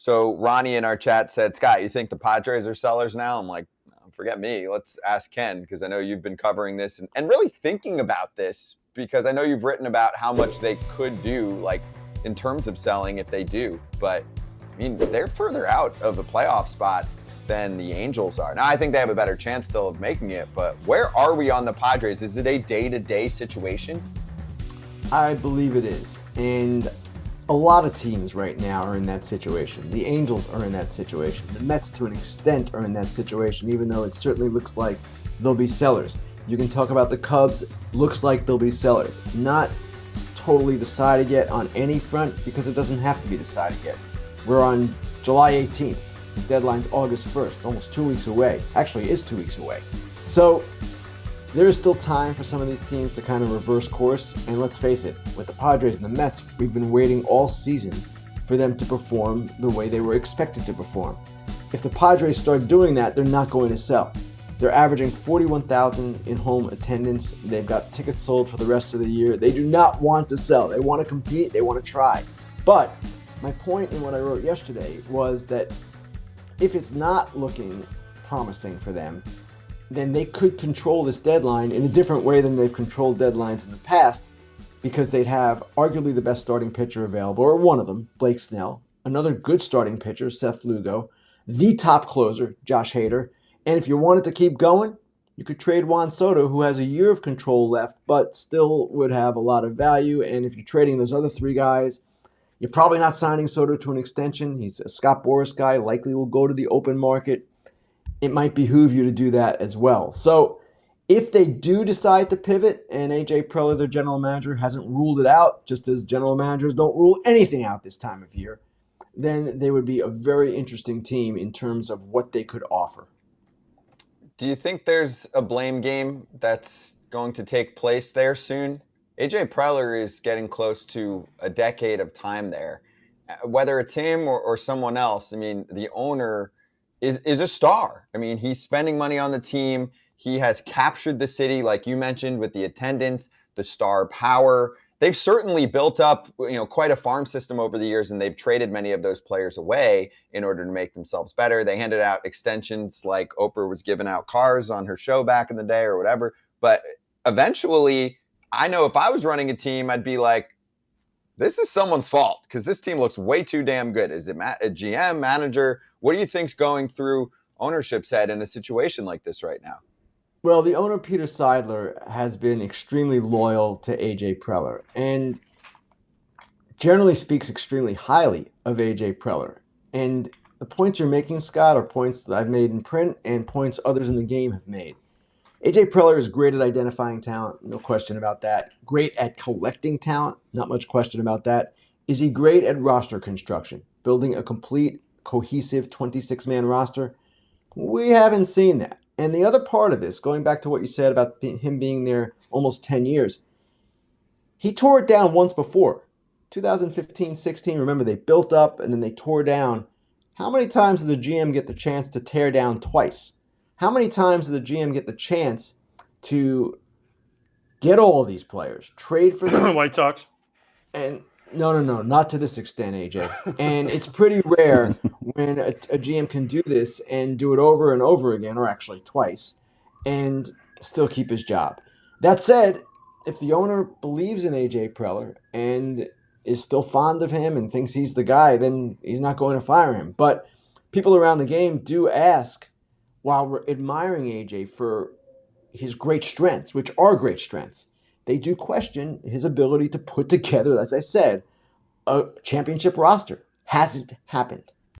So Ronnie in our chat said, Scott, you think the Padres are sellers now? I'm like, forget me. Let's ask Ken, because I know you've been covering this and really thinking about this, because I know you've written about how much they could do, like in terms of selling if they do. But I mean, they're further out of the playoff spot than the Angels are. Now, I think they have a better chance still of making it, but where are we on the Padres? Is it a day-to-day situation? I believe it is. And a lot of teams right now are in that situation. The Angels are in that situation. The Mets, to an extent, are in that situation, even though it certainly looks like they'll be sellers. You can talk about the Cubs. Looks like they'll be sellers. Not totally decided yet on any front, because it doesn't have to be decided yet. We're on July 18th. The deadline's August 1st, almost 2 weeks away. Actually, it is 2 weeks away. So there is still time for some of these teams to kind of reverse course. And let's face it, with the Padres and the Mets, we've been waiting all season for them to perform the way they were expected to perform. If the Padres start doing that, they're not going to sell. They're averaging 41,000 in home attendance. They've got tickets sold for the rest of the year. They do not want to sell. They want to compete. They want to try. But my point in what I wrote yesterday was that if it's not looking promising for them, then they could control this deadline in a different way than they've controlled deadlines in the past, because they'd have arguably the best starting pitcher available, or one of them, Blake Snell, another good starting pitcher, Seth Lugo, the top closer, Josh Hader, and if you wanted to keep going, you could trade Juan Soto, who has a year of control left, but still would have a lot of value. And if you're trading those other three guys, you're probably not signing Soto to an extension. He's a Scott Boras guy, likely will go to the open market. It might behoove you to do that as well. So if they do decide to pivot, and A.J. Preller, their general manager, hasn't ruled it out, just as general managers don't rule anything out this time of year, then they would be a very interesting team in terms of what they could offer. Do you think there's a blame game that's going to take place there soon? A.J. Preller is getting close to a decade of time there. Whether it's him or someone else, I mean, the owner is a star. I mean, he's spending money on the team. He has captured the city, like you mentioned, with the attendance, the star power. They've certainly built up, quite a farm system over the years, and they've traded many of those players away in order to make themselves better. They handed out extensions like Oprah was giving out cars on her show back in the day or whatever. But eventually, I know if I was running a team, I'd be like, this is someone's fault, because this team looks way too damn good. Is it a GM, manager? What do you think's going through ownership's head in a situation like this right now? Well, the owner, Peter Seidler, has been extremely loyal to A.J. Preller and generally speaks extremely highly of A.J. Preller. And the points you're making, Scott, are points that I've made in print and points others in the game have made. A.J. Preller is great at identifying talent, no question about that. Great at collecting talent, not much question about that. Is he great at roster construction, building a complete, cohesive 26-man roster? We haven't seen that. And the other part of this, going back to what you said about him being there almost 10 years, he tore it down once before. 2015-16, remember, they built up and then they tore down. How many times did the GM get the chance to tear down twice? How many times did the GM get the chance to get all of these players, trade for them? White Sox? And no, not to this extent, AJ. And it's pretty rare when a GM can do this and do it over and over again, or actually twice, and still keep his job. That said, if the owner believes in A.J. Preller and is still fond of him and thinks he's the guy, then he's not going to fire him. But people around the game do ask, while we're admiring A.J. for his great strengths, which are great strengths, they do question his ability to put together, as I said, a championship roster. Hasn't happened.